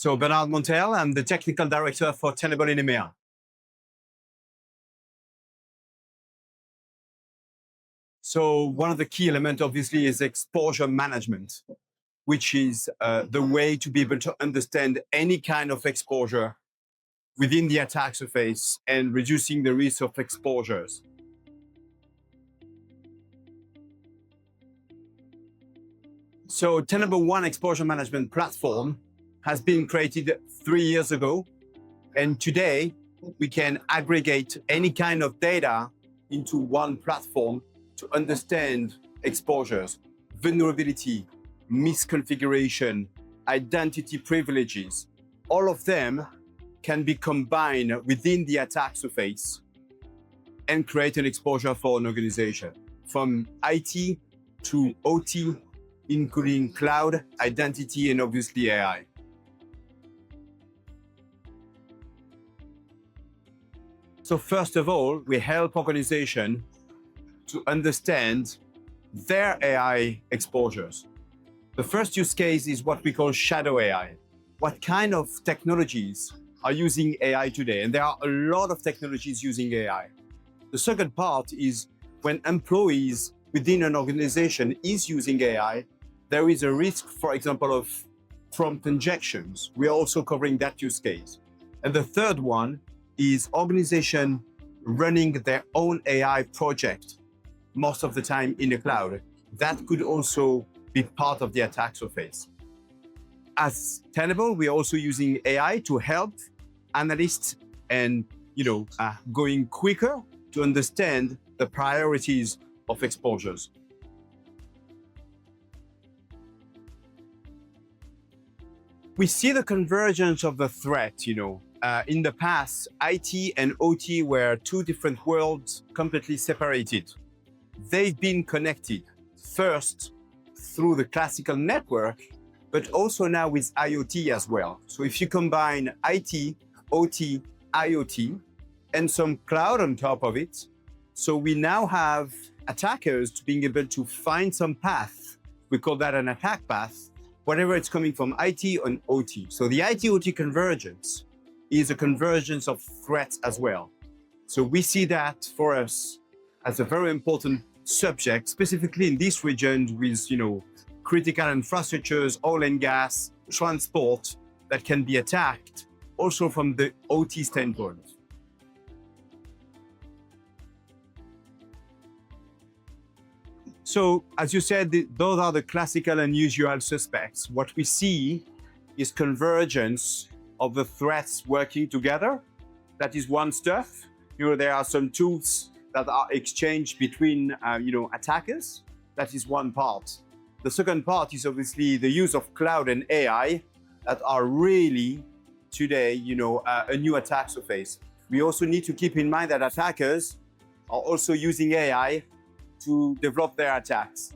So Bernard Montel, I'm the Technical Director for Tenable in EMEA. So one of the key elements, obviously, is exposure management, which is the way to be able to understand any kind of exposure within the attack surface and reducing the risk of exposures. So Tenable One Exposure Management Platform has been created 3 years ago. And today we can aggregate any kind of data into one platform to understand exposures, vulnerability, misconfiguration, identity privileges. All of them can be combined within the attack surface and create an exposure for an organization, from IT to OT, including cloud, identity, and obviously AI. So first of all, we help organizations to understand their AI exposures. The first use case is what we call shadow AI. What kind of technologies are using AI today? And there are a lot of technologies using AI. The second part is when employees within an organization is using AI, there is a risk, for example, of prompt injections. We are also covering that use case. And the third one is organization running their own AI project, most of the time in the cloud. That could also be part of the attack surface. As Tenable, we're also using AI to help analysts and going quicker to understand the priorities of exposures. We see the convergence of the threat. In the past, IT and OT were two different worlds completely separated. They've been connected, first through the classical network, but also now with IoT as well. So if you combine IT, OT, IoT, and some cloud on top of it, so we now have attackers being able to find some path. We call that an attack path, whatever it's coming from IT and OT. So the IT-OT convergence is a convergence of threats as well. So we see that for us as a very important subject, specifically in this region with critical infrastructures, oil and gas, transport that can be attacked, also from the OT standpoint. So, as you said, those are the classical and usual suspects. What we see is convergence of the threats working together. That is one stuff. There are some tools that are exchanged between, attackers. That is one part. The second part is obviously the use of cloud and AI that are really today, a new attack surface. We also need to keep in mind that attackers are also using AI to develop their attacks.